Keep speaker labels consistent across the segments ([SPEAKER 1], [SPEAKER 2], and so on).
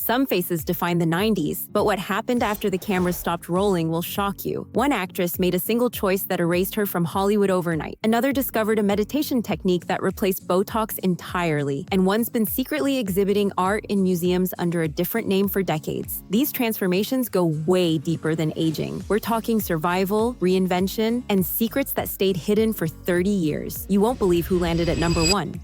[SPEAKER 1] Some faces define the 90s, but what happened after the camera stopped rolling will shock you. One actress made a single choice that erased her from Hollywood overnight. Another discovered a meditation technique that replaced Botox entirely, and one's been secretly exhibiting art in museums under a different name for decades. These transformations go way deeper than aging. We're talking survival, reinvention, and secrets that stayed hidden for 30 years. You won't believe who landed at number 1.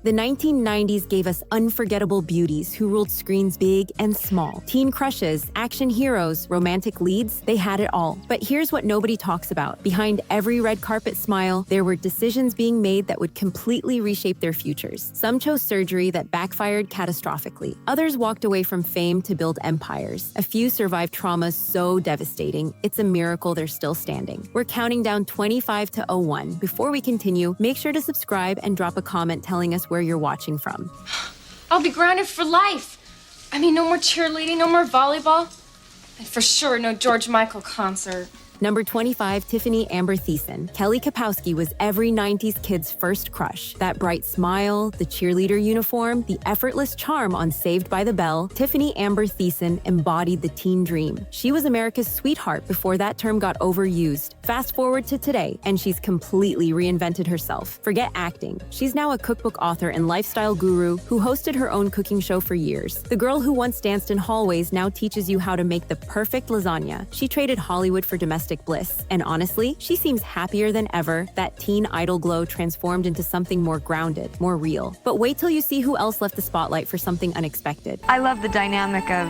[SPEAKER 1] The 1990s gave us unforgettable beauties who ruled screens big and small. Teen crushes, action heroes, romantic leads, they had it all. But here's what nobody talks about. Behind every red carpet smile, there were decisions being made that would completely reshape their futures. Some chose surgery that backfired catastrophically. Others walked away from fame to build empires. A few survived traumas so devastating, it's a miracle they're still standing. We're counting down 25 to 01. Before we continue, make sure to subscribe and drop a comment telling us where you're watching from.
[SPEAKER 2] I'll be grounded for life. I mean, no more cheerleading, no more volleyball, and for sure, no George Michael concert.
[SPEAKER 1] Number 25, Tiffani-Amber Thiessen. Kelly Kapowski was every 90s kid's first crush. That bright smile, the cheerleader uniform, the effortless charm on Saved by the Bell, Tiffani-Amber Thiessen embodied the teen dream. She was America's sweetheart before that term got overused. Fast forward to today, and she's completely reinvented herself. Forget acting. She's now a cookbook author and lifestyle guru who hosted her own cooking show for years. The girl who once danced in hallways now teaches you how to make the perfect lasagna. She traded Hollywood for domestic bliss. And honestly, she seems happier than ever. That teen idol glow transformed into something more grounded, more real. But wait till you see who else left the spotlight for something unexpected.
[SPEAKER 3] I love the dynamic of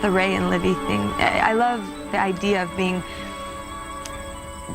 [SPEAKER 3] the Ray and Livy thing. I love the idea of being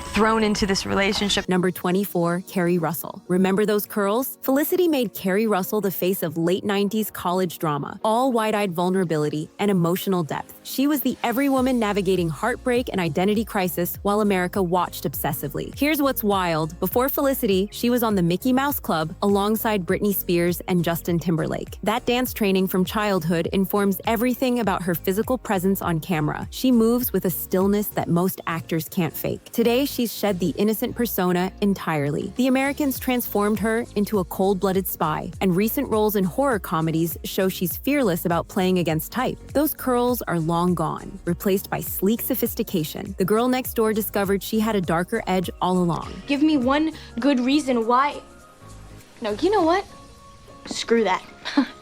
[SPEAKER 3] thrown into this relationship.
[SPEAKER 1] Number 24, Keri Russell. Remember those curls? Felicity made Keri Russell the face of late 90s college drama, all wide-eyed vulnerability and emotional depth. She was the every woman navigating heartbreak and identity crisis while America watched obsessively. Here's what's wild. Before Felicity, she was on the Mickey Mouse Club alongside Britney Spears and Justin Timberlake. That dance training from childhood informs everything about her physical presence on camera. She moves with a stillness that most actors can't fake. Today, she's shed the innocent persona entirely. The Americans transformed her into a cold-blooded spy, and recent roles in horror comedies show she's fearless about playing against type. Those curls are long gone, replaced by sleek sophistication. The girl next door discovered she had a darker edge all along.
[SPEAKER 4] Give me one good reason why. No, you know what? Screw that.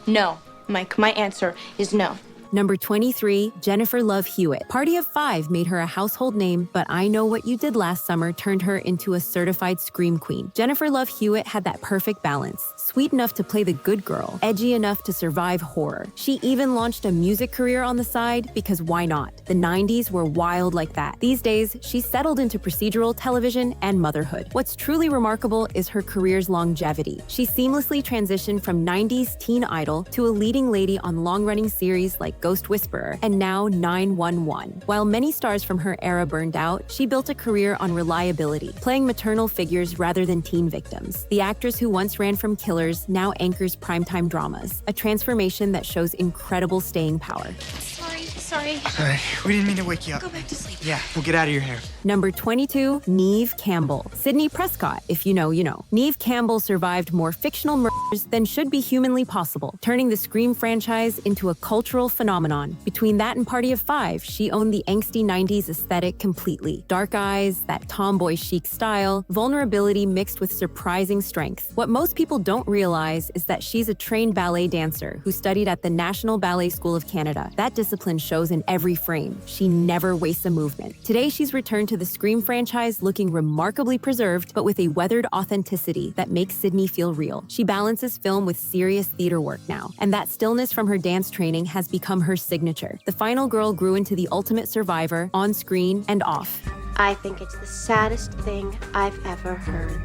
[SPEAKER 4] No, Mike, my answer is no.
[SPEAKER 1] Number 23, Jennifer Love Hewitt. Party of Five made her a household name, but I Know What You Did Last Summer turned her into a certified scream queen. Jennifer Love Hewitt had that perfect balance. Sweet enough to play the good girl, edgy enough to survive horror. She even launched a music career on the side because why not? The 90s were wild like that. These days, she's settled into procedural television and motherhood. What's truly remarkable is her career's longevity. She seamlessly transitioned from 90s teen idol to a leading lady on long-running series like Ghost Whisperer, and now 911. While many stars from her era burned out, she built a career on reliability, playing maternal figures rather than teen victims. The actress who once ran from killers now anchors primetime dramas, a transformation that shows incredible staying power.
[SPEAKER 4] Sorry.
[SPEAKER 5] Sorry, we didn't mean to wake you up.
[SPEAKER 4] Go back to sleep.
[SPEAKER 5] Yeah, we'll get out of your hair.
[SPEAKER 1] Number 22, Neve Campbell. Sydney Prescott, if you know, you know. Neve Campbell survived more fictional murders than should be humanly possible, turning the Scream franchise into a cultural phenomenon. Between that and Party of Five, she owned the angsty 90s aesthetic completely. Dark eyes, that tomboy chic style, vulnerability mixed with surprising strength. What most people don't realize is that she's a trained ballet dancer who studied at the National Ballet School of Canada. That discipline shows in every frame. She never wastes a movement. Today, she's returned to the Scream franchise looking remarkably preserved, but with a weathered authenticity that makes Sydney feel real. She balances film with serious theater work now, and that stillness from her dance training has become her signature. The final girl grew into the ultimate survivor, on screen and off.
[SPEAKER 6] I think it's the saddest thing I've ever heard.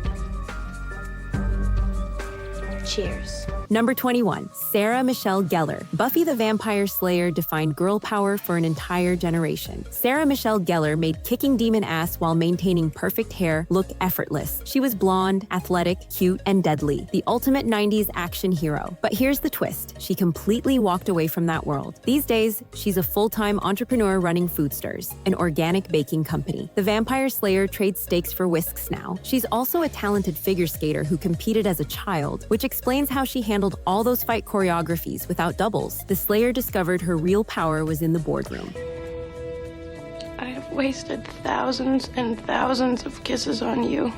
[SPEAKER 6] Cheers.
[SPEAKER 1] Number 21, Sarah Michelle Gellar. Buffy the Vampire Slayer defined girl power for an entire generation. Sarah Michelle Gellar made kicking demon ass while maintaining perfect hair look effortless. She was blonde, athletic, cute, and deadly, the ultimate 90s action hero. But here's the twist. She completely walked away from that world. These days, she's a full-time entrepreneur running Foodsters, an organic baking company. The Vampire Slayer trades steaks for whisks now. She's also a talented figure skater who competed as a child, which explains how she handled handled all those fight choreographies without doubles, the Slayer discovered her real power was in the boardroom.
[SPEAKER 7] I have wasted thousands and thousands of kisses on you.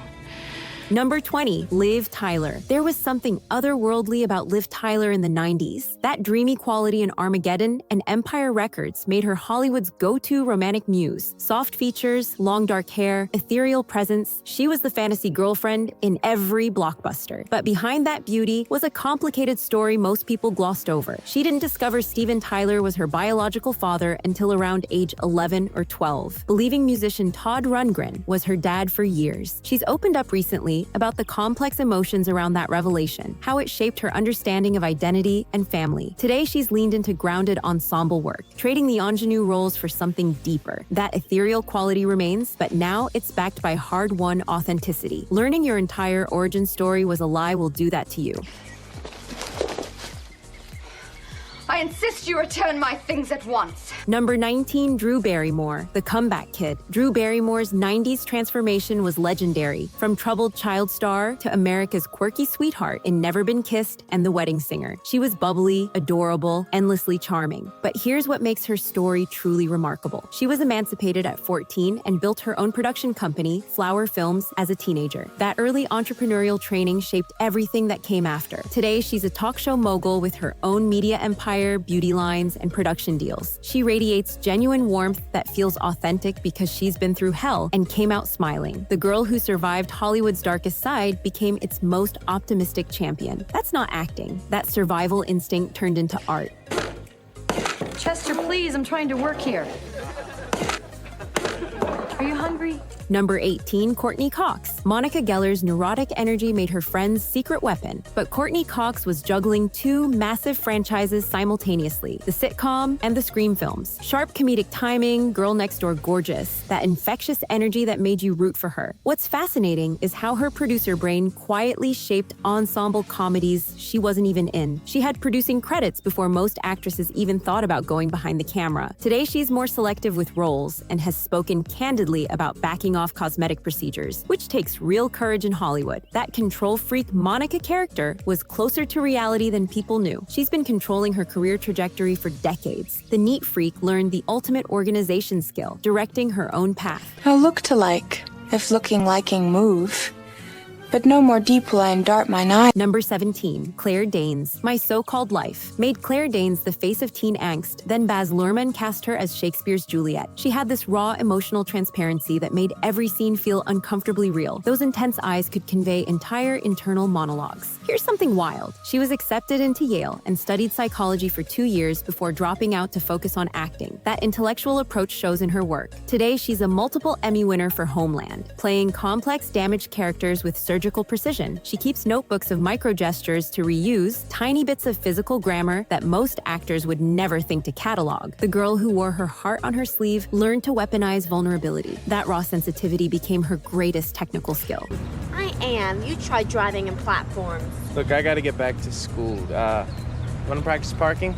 [SPEAKER 1] Number 20, Liv Tyler. There was something otherworldly about Liv Tyler in the 90s. That dreamy quality in Armageddon and Empire Records made her Hollywood's go-to romantic muse. Soft features, long dark hair, ethereal presence. She was the fantasy girlfriend in every blockbuster. But behind that beauty was a complicated story most people glossed over. She didn't discover Steven Tyler was her biological father until around age 11 or 12. Believing musician Todd Rundgren was her dad for years. She's opened up recently about the complex emotions around that revelation, how it shaped her understanding of identity and family. Today, she's leaned into grounded ensemble work, trading the ingenue roles for something deeper. That ethereal quality remains, but now it's backed by hard-won authenticity. Learning your entire origin story was a lie will do that to you.
[SPEAKER 8] I insist you return my things at once.
[SPEAKER 1] Number 19, Drew Barrymore, the comeback kid. Drew Barrymore's 90s transformation was legendary, from troubled child star to America's quirky sweetheart in Never Been Kissed and The Wedding Singer. She was bubbly, adorable, endlessly charming. But here's what makes her story truly remarkable. She was emancipated at 14 and built her own production company, Flower Films, as a teenager. That early entrepreneurial training shaped everything that came after. Today, she's a talk show mogul with her own media empire, beauty lines, and production deals. She radiates genuine warmth that feels authentic because she's been through hell and came out smiling. The girl who survived Hollywood's darkest side became its most optimistic champion. That's not acting. That survival instinct turned into art.
[SPEAKER 8] Chester, please, I'm trying to work here. Are you hungry?
[SPEAKER 1] Number 18, Courteney Cox. Monica Gellar's neurotic energy made her friend's secret weapon, but Courteney Cox was juggling two massive franchises simultaneously, the sitcom and the Scream films. Sharp comedic timing, girl next door gorgeous, that infectious energy that made you root for her. What's fascinating is how her producer brain quietly shaped ensemble comedies she wasn't even in. She had producing credits before most actresses even thought about going behind the camera. Today, she's more selective with roles and has spoken candidly about backing off cosmetic procedures, which takes real courage in Hollywood. That control freak Monica character was closer to reality than people knew. She's been controlling her career trajectory for decades. The neat freak learned the ultimate organization skill, directing her own path.
[SPEAKER 7] I'll look to like, if looking liking move. But no more deep will I endart mine eye.
[SPEAKER 1] Number 17, Claire Danes, My So-Called Life, made Claire Danes the face of teen angst. Then Baz Luhrmann cast her as Shakespeare's Juliet. She had this raw emotional transparency that made every scene feel uncomfortably real. Those intense eyes could convey entire internal monologues. Here's something wild. She was accepted into Yale and studied psychology for 2 years before dropping out to focus on acting. That intellectual approach shows in her work. Today, she's a multiple Emmy winner for Homeland, playing complex, damaged characters with surgical precision. She keeps notebooks of micro-gestures to reuse, tiny bits of physical grammar that most actors would never think to catalog. The girl who wore her heart on her sleeve learned to weaponize vulnerability. That raw sensitivity became her greatest technical skill.
[SPEAKER 6] I am. You tried driving in platforms.
[SPEAKER 9] Look, I gotta get back to school. Wanna practice parking?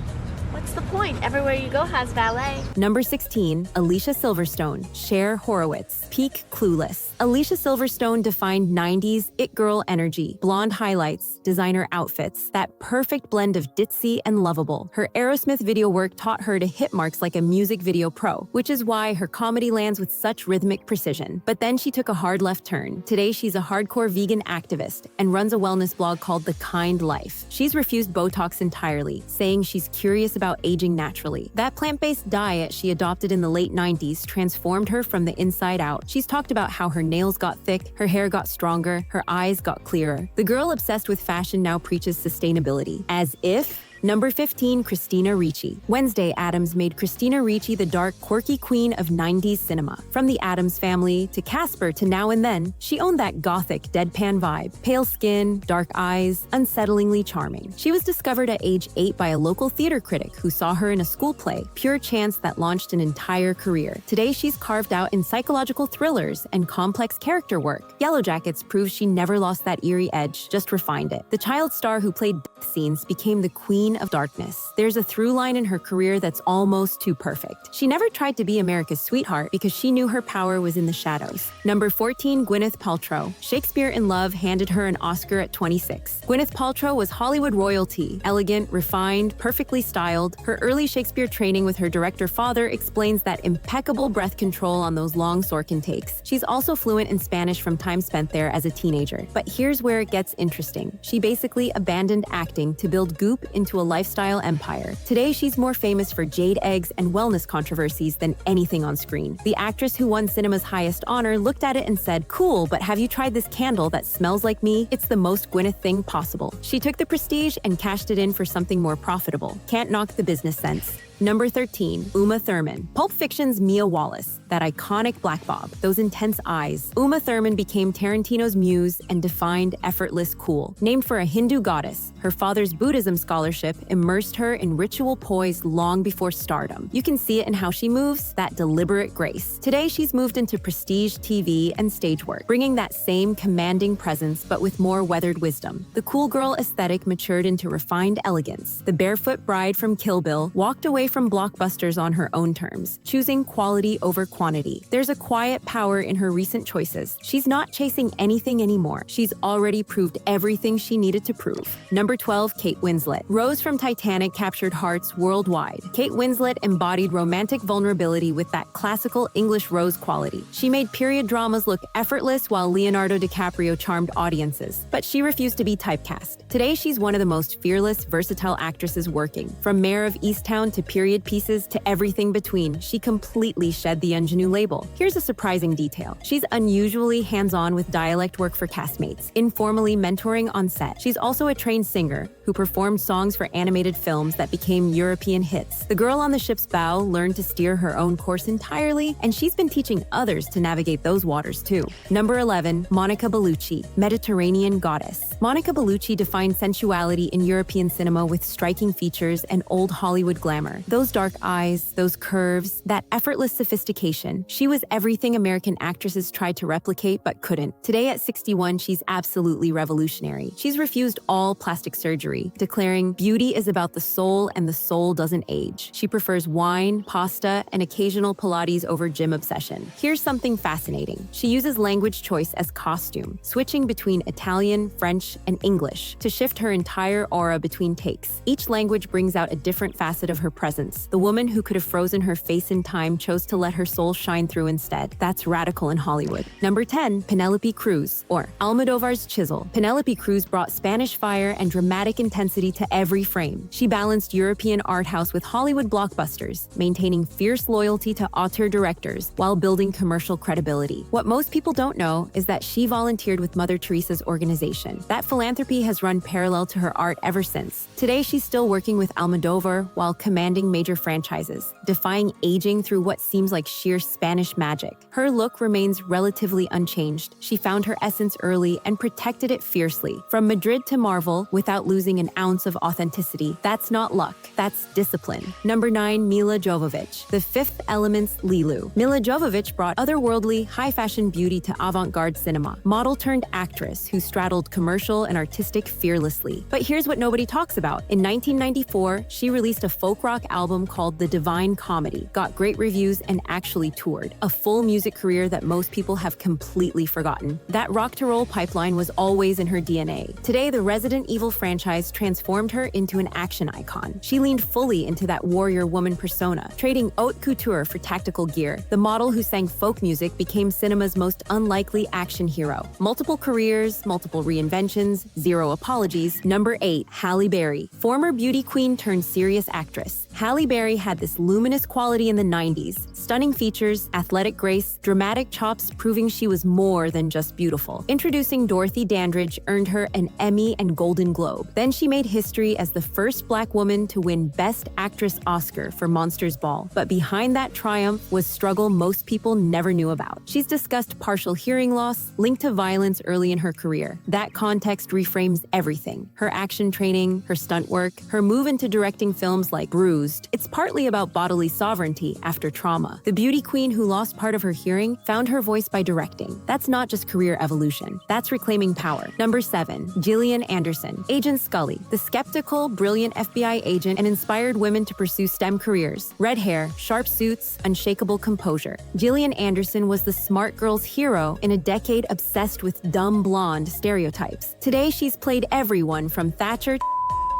[SPEAKER 6] What's the point? Everywhere you go has valet.
[SPEAKER 1] Number 16, Alicia Silverstone, Cher Horowitz, peak clueless. Alicia Silverstone defined 90s it girl energy, blonde highlights, designer outfits, that perfect blend of ditzy and lovable. Her Aerosmith video work taught her to hit marks like a music video pro, which is why her comedy lands with such rhythmic precision. But then she took a hard left turn. Today, she's a hardcore vegan activist and runs a wellness blog called The Kind Life. She's refused Botox entirely, saying she's curious about aging naturally. That plant-based diet she adopted in the late 90s transformed her from the inside out. She's talked about how her nails got thick, her hair got stronger, her eyes got clearer. The girl obsessed with fashion now preaches sustainability, as if. Number 15, Christina Ricci. Wednesday Addams made Christina Ricci the dark, quirky queen of 90s cinema. From the Addams Family to Casper to Now and Then, she owned that gothic, deadpan vibe. Pale skin, dark eyes, unsettlingly charming. She was discovered at age 8 by a local theater critic who saw her in a school play, pure chance that launched an entire career. Today, she's carved out in psychological thrillers and complex character work. Yellow Jackets proves she never lost that eerie edge, just refined it. The child star who played death scenes became the queen queen of darkness. There's a through line in her career that's almost too perfect. She never tried to be America's sweetheart because she knew her power was in the shadows. Number 14, Gwyneth Paltrow. Shakespeare in Love handed her an Oscar at 26. Gwyneth Paltrow was Hollywood royalty, elegant, refined, perfectly styled. Her early Shakespeare training with her director father explains that impeccable breath control on those long Sorkin takes. She's also fluent in Spanish from time spent there as a teenager. But here's where it gets interesting. She basically abandoned acting to build Goop into a lifestyle empire. Today, she's more famous for jade eggs and wellness controversies than anything on screen. The actress who won cinema's highest honor looked at it and said, "Cool, but have you tried this candle that smells like me? It's the most Gwyneth thing possible." She took the prestige and cashed it in for something more profitable. Can't knock the business sense. Number 13, Uma Thurman. Pulp Fiction's Mia Wallace, that iconic black bob, those intense eyes. Uma Thurman became Tarantino's muse and defined effortless cool. Named for a Hindu goddess, her father's Buddhism scholarship immersed her in ritual poise long before stardom. You can see it in how she moves, that deliberate grace. Today, she's moved into prestige TV and stage work, bringing that same commanding presence but with more weathered wisdom. The cool girl aesthetic matured into refined elegance. The barefoot bride from Kill Bill walked away from blockbusters on her own terms, choosing quality over quantity. There's a quiet power in her recent choices. She's not chasing anything anymore. She's already proved everything she needed to prove. Number 12, Kate Winslet. Rose from Titanic captured hearts worldwide. Kate Winslet embodied romantic vulnerability with that classical English rose quality. She made period dramas look effortless while Leonardo DiCaprio charmed audiences. But she refused to be typecast. Today, she's one of the most fearless, versatile actresses working. From Mayor of Easttown to period pieces to everything between, she completely shed the ingenue label. Here's a surprising detail. She's unusually hands-on with dialect work for castmates, informally mentoring on set. She's also a trained singer who performed songs for animated films that became European hits. The girl on the ship's bow learned to steer her own course entirely, and she's been teaching others to navigate those waters too. Number 11, Monica Bellucci, Mediterranean goddess. Monica Bellucci defined sensuality in European cinema with striking features and old Hollywood glamour. Those dark eyes, those curves, that effortless sophistication. She was everything American actresses tried to replicate but couldn't. Today at 61, she's absolutely revolutionary. She's refused all plastic surgery, declaring beauty is about the soul and the soul doesn't age. She prefers wine, pasta, and occasional Pilates over gym obsession. Here's something fascinating. She uses language choice as costume, switching between Italian, French, and English to shift her entire aura between takes. Each language brings out a different facet of her presence. The woman who could have frozen her face in time chose to let her soul shine through instead. That's radical in Hollywood. Number 10, Penélope Cruz, or Almodovar's chisel. Penélope Cruz brought Spanish fire and dramatic intensity to every frame. She balanced European art house with Hollywood blockbusters, maintaining fierce loyalty to auteur directors while building commercial credibility. What most people don't know is that she volunteered with Mother Teresa's organization. That philanthropy has run parallel to her art ever since. Today, she's still working with Almodovar while commanding major franchises, defying aging through what seems like sheer Spanish magic. Her look remains relatively unchanged. She found her essence early and protected it fiercely. From Madrid to Marvel, without losing an ounce of authenticity. That's not luck, that's discipline. Number 9, Milla Jovovich, The Fifth Element's Lilu. Milla Jovovich brought otherworldly, high-fashion beauty to avant-garde cinema. Model turned actress who straddled commercial and artistic fearlessly. But here's what nobody talks about. In 1994, she released a folk rock album called The Divine Comedy, got great reviews, and actually toured. A full music career that most people have completely forgotten. That rock-to-roll pipeline was always in her DNA. Today, the Resident Evil franchise transformed her into an action icon. She leaned fully into that warrior woman persona, trading haute couture for tactical gear. The model who sang folk music became cinema's most unlikely action hero. Multiple careers, multiple reinventions, zero apologies. Number 8, Halle Berry, former beauty queen turned serious actress. Halle Berry had this luminous quality in the 90s. Stunning features, athletic grace, dramatic chops proving she was more than just beautiful. Introducing Dorothy Dandridge earned her an Emmy and Golden Globe. Then she made history as the first Black woman to win Best Actress Oscar for Monsters Ball. But behind that triumph was struggle most people never knew about. She's discussed partial hearing loss linked to violence early in her career. That context reframes everything. Her action training, her stunt work, her move into directing films like Bruise, exposed, it's partly about bodily sovereignty after trauma. The beauty queen who lost part of her hearing found her voice by directing. That's not just career evolution. That's reclaiming power. Number 7. Gillian Anderson. Agent Scully. The skeptical, brilliant FBI agent and inspired women to pursue STEM careers. Red hair, sharp suits, unshakable composure. Gillian Anderson was the smart girl's hero in a decade obsessed with dumb blonde stereotypes. Today, she's played everyone from Thatcher to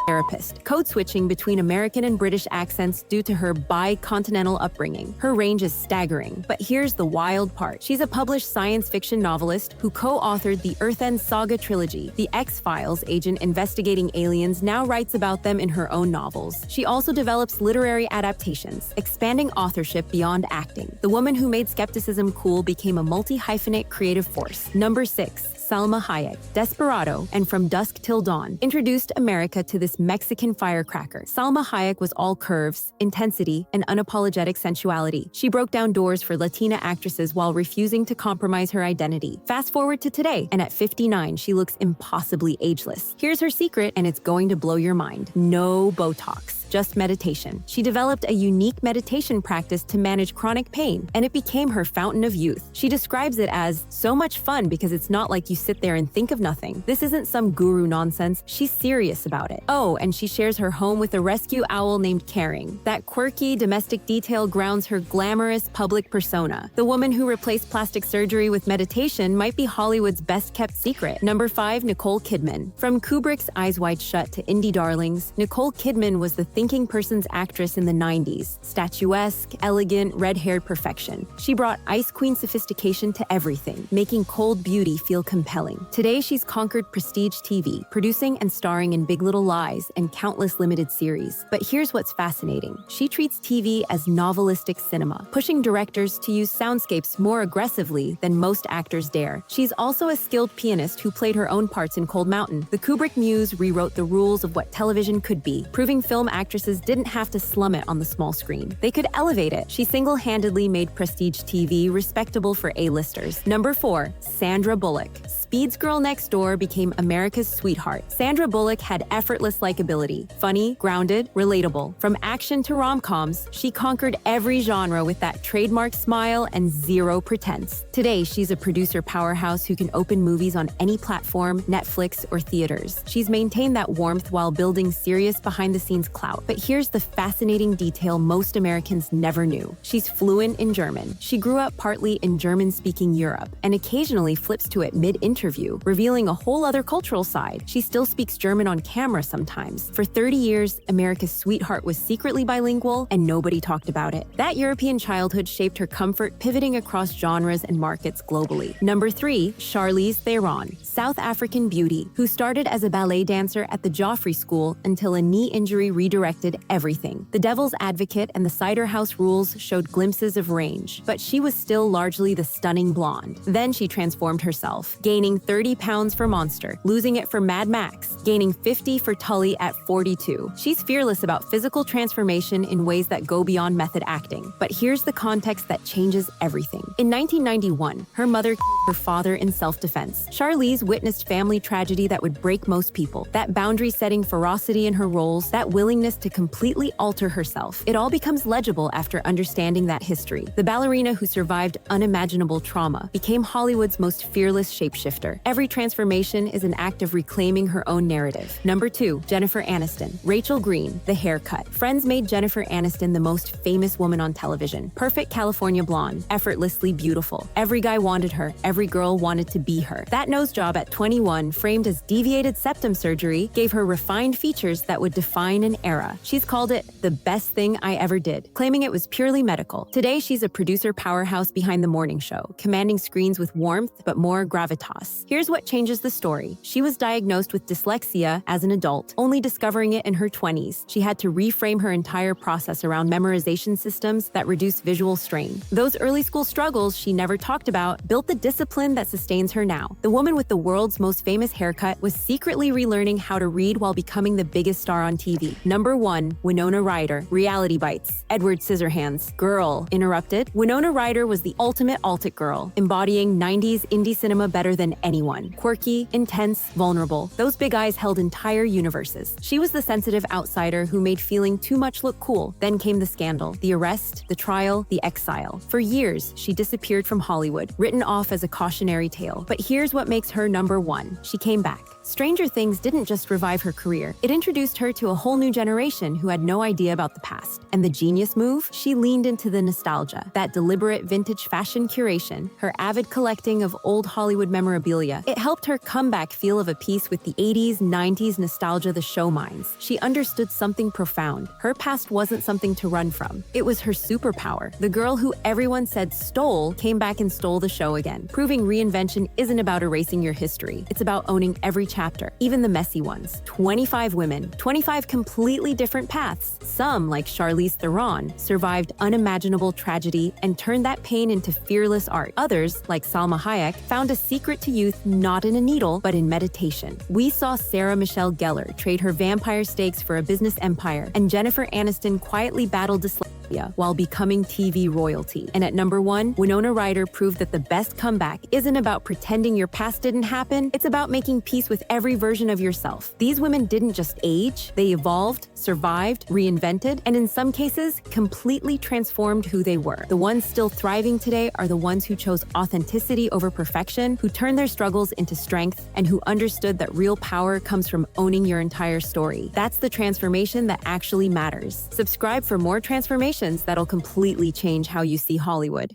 [SPEAKER 1] therapist, code-switching between American and British accents due to her bi-continental upbringing. Her range is staggering, but here's the wild part. She's a published science fiction novelist who co-authored the Earth End Saga trilogy. The X-Files agent investigating aliens now writes about them in her own novels. She also develops literary adaptations, expanding authorship beyond acting. The woman who made skepticism cool became a multi-hyphenate creative force. Number 6. Salma Hayek, Desperado, and From Dusk Till Dawn, introduced America to this Mexican firecracker. Salma Hayek was all curves, intensity, and unapologetic sensuality. She broke down doors for Latina actresses while refusing to compromise her identity. Fast forward to today, and at 59, she looks impossibly ageless. Here's her secret, and it's going to blow your mind. No Botox. Just meditation. She developed a unique meditation practice to manage chronic pain, and it became her fountain of youth. She describes it as so much fun because it's not like you sit there and think of nothing. This isn't some guru nonsense. She's serious about it. Oh, and she shares her home with a rescue owl named Caring. That quirky domestic detail grounds her glamorous public persona. The woman who replaced plastic surgery with meditation might be Hollywood's best-kept secret. Number 5. Nicole Kidman. From Kubrick's Eyes Wide Shut to Indie Darlings, Nicole Kidman was the thinking person's actress in the 90s. Statuesque, elegant, red-haired perfection. She brought Ice Queen sophistication to everything, making cold beauty feel compelling. Today, she's conquered prestige TV, producing and starring in Big Little Lies and countless limited series. But here's what's fascinating. She treats TV as novelistic cinema, pushing directors to use soundscapes more aggressively than most actors dare. She's also a skilled pianist who played her own parts in Cold Mountain. The Kubrick muse rewrote the rules of what television could be, proving film actresses didn't have to slum it on the small screen. They could elevate it. She single-handedly made prestige TV respectable for A-listers. Number 4. Sandra Bullock. Speed's Girl Next Door became America's sweetheart. Sandra Bullock had effortless likability. Funny, grounded, relatable. From action to rom-coms, she conquered every genre with that trademark smile and zero pretense. Today, she's a producer powerhouse who can open movies on any platform, Netflix, or theaters. She's maintained that warmth while building serious behind-the-scenes clout. But here's the fascinating detail most Americans never knew. She's fluent in German. She grew up partly in German-speaking Europe and occasionally flips to it mid-interview, revealing a whole other cultural side. She still speaks German on camera sometimes. For 30 years, America's sweetheart was secretly bilingual and nobody talked about it. That European childhood shaped her comfort, pivoting across genres and markets globally. Number 3. Charlize Theron. South African beauty, who started as a ballet dancer at the Joffrey School until a knee injury redirected everything. The Devil's Advocate and the Cider House Rules showed glimpses of range, but she was still largely the stunning blonde. Then she transformed herself, gaining 30 pounds for Monster, losing it for Mad Max, gaining 50 for Tully at 42. She's fearless about physical transformation in ways that go beyond method acting. But here's the context that changes everything. In 1991, her mother killed her father in self-defense. Charlize witnessed family tragedy that would break most people. That boundary-setting ferocity in her roles, that willingness to completely alter herself. It all becomes legible after understanding that history. The ballerina who survived unimaginable trauma became Hollywood's most fearless shapeshifter. Every transformation is an act of reclaiming her own narrative. Number 2. Jennifer Aniston. Rachel Green, The Haircut. Friends made Jennifer Aniston the most famous woman on television. Perfect California blonde, effortlessly beautiful. Every guy wanted her, every girl wanted to be her. That nose job at 21, framed as deviated septum surgery, gave her refined features that would define an era. She's called it the best thing I ever did, claiming it was purely medical. Today, she's a producer powerhouse behind The Morning Show, commanding screens with warmth but more gravitas. Here's what changes the story. She was diagnosed with dyslexia as an adult, only discovering it in her 20s. She had to reframe her entire process around memorization systems that reduce visual strain. Those early school struggles she never talked about built the discipline that sustains her now. The woman with the world's most famous haircut was secretly relearning how to read while becoming the biggest star on TV. Number 1. Winona Ryder. Reality Bites. Edward Scissorhands. Girl. Interrupted. Winona Ryder was the ultimate alt-it girl, embodying 90s indie cinema better than anyone. Quirky, intense, vulnerable. Those big eyes held entire universes. She was the sensitive outsider who made feeling too much look cool. Then came the scandal, the arrest, the trial, the exile. For years, she disappeared from Hollywood, written off as a cautionary tale. But here's what makes her #1. She came back. Stranger Things didn't just revive her career, it introduced her to a whole new generation who had no idea about the past. And the genius move? She leaned into the nostalgia, that deliberate vintage fashion curation, her avid collecting of old Hollywood memorabilia. It helped her comeback feel of a piece with the 80s, 90s nostalgia the show mines. She understood something profound. Her past wasn't something to run from. It was her superpower. The girl who everyone said stole came back and stole the show again, proving reinvention isn't about erasing your history. It's about owning every chapter, even the messy ones. 25 women, 25 completely different paths. Some, like Charlize Theron, survived unimaginable tragedy and turned that pain into fearless art. Others, like Salma Hayek, found a secret to youth not in a needle, but in meditation. We saw Sarah Michelle Gellar trade her vampire stakes for a business empire, and Jennifer Aniston quietly battled dyslexia while becoming TV royalty. And at #1, Winona Ryder proved that the best comeback isn't about pretending your past didn't happen, it's about making peace with every version of yourself. These women didn't just age, they evolved, survived, reinvented, and in some cases, completely transformed who they were. The ones still thriving today are the ones who chose authenticity over perfection, who turned their struggles into strength, and who understood that real power comes from owning your entire story. That's the transformation that actually matters. Subscribe for more transformations that'll completely change how you see Hollywood.